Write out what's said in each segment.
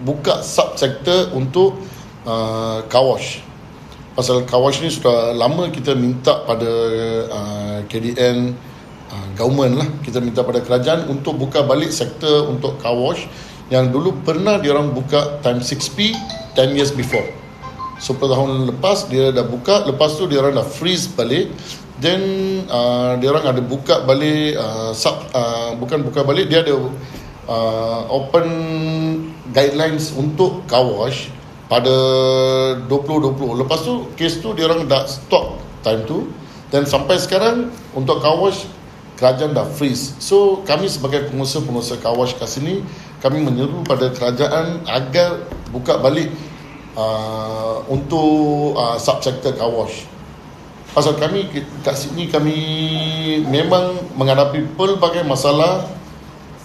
buka subsektor untuk car wash. Pasal car wash ni sudah lama kita minta pada KDN, government lah, kita minta pada kerajaan untuk buka balik sektor untuk car wash yang dulu pernah diorang buka time 6P 10 years before. So pada tahun lepas dia dah buka, lepas tu diorang dah freeze balik. Then diorang ada buka balik, bukan buka balik, dia ada open guidelines untuk car wash pada 2020. Lepas tu kes tu diorang dah stop time tu. Dan sampai sekarang untuk car wash kerajaan dah freeze. So kami sebagai pengusaha-pengusaha car wash kat sini, kami menyeru pada kerajaan agar buka balik untuk subsektor car wash. Pasal kami kat sini, kami memang menghadapi pelbagai masalah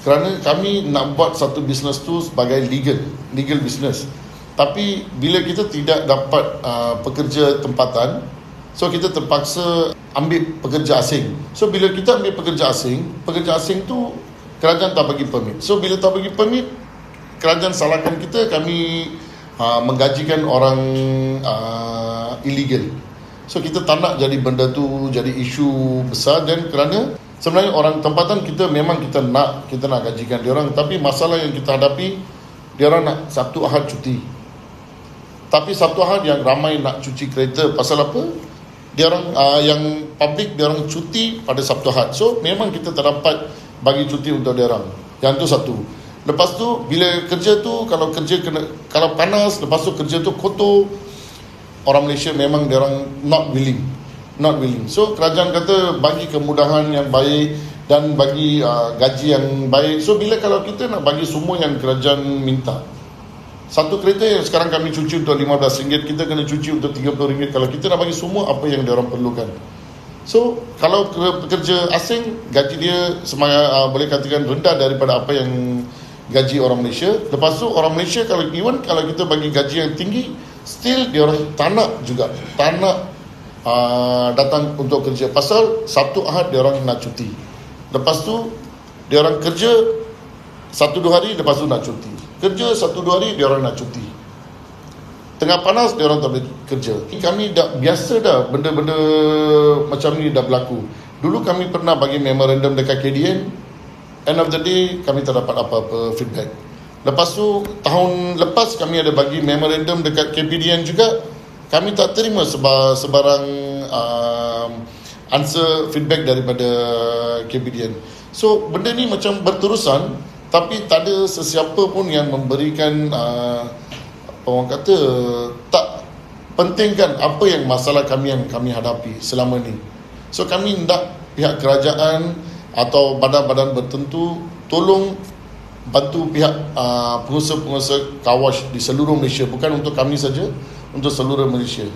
kerana kami nak buat satu bisnes tu sebagai legal business. Tapi bila kita tidak dapat pekerja tempatan, so kita terpaksa ambil pekerja asing. So bila kita ambil pekerja asing tu kerajaan tak bagi permit. So bila tak bagi permit, kerajaan salahkan kita, kami menggajikan orang illegal. So kita tak nak jadi benda tu jadi isu besar. Dan kerana sebenarnya orang tempatan kita memang kita nak gajikan diorang, tapi masalah yang kita hadapi, diorang nak Sabtu Ahad cuti. Tapi Sabtu Ahad yang ramai nak cuci kereta. Pasal apa? Diorang yang public, diorang cuti pada Sabtu Ahad. So memang kita tak dapat bagi cuti untuk diorang. Yang tu satu. Lepas tu bila kerja tu, kalau panas, lepas tu kerja tu kotor, orang Malaysia memang diorang not willing. So kerajaan kata bagi kemudahan yang baik dan bagi gaji yang baik. So kalau kita nak bagi semua yang kerajaan minta, satu kereta yang sekarang kami cuci untuk RM15, kita kena cuci untuk RM30. Kalau kita nak bagi semua apa yang diorang perlukan. So kalau pekerja asing, gaji dia boleh katakan rendah daripada apa yang gaji orang Malaysia. Lepas tu orang Malaysia, kalau kita bagi gaji yang tinggi, still diorang tak nak datang untuk kerja. Pasal Sabtu Ahad diorang nak cuti. Lepas tu diorang kerja 1-2 hari, lepas tu nak cuti. Kerja 1-2 hari, diorang nak cuti. Tengah panas, diorang tak boleh kerja. Kami dah biasa dah benda-benda macam ni dah berlaku. Dulu kami pernah bagi memorandum dekat KDN. End of the day, kami tak dapat apa-apa feedback. Lepas tu tahun lepas kami ada bagi memorandum dekat KPDN juga. Kami tak terima sebarang answer feedback daripada KPDN. So benda ni macam berterusan, tapi tak ada sesiapa pun yang memberikan orang kata tak pentingkan apa yang masalah kami yang kami hadapi selama ni. So kami nak pihak kerajaan atau badan-badan bertentu tolong bantu pihak pengusaha-pengusaha car wash di seluruh Malaysia, bukan untuk kami saja, untuk seluruh Malaysia.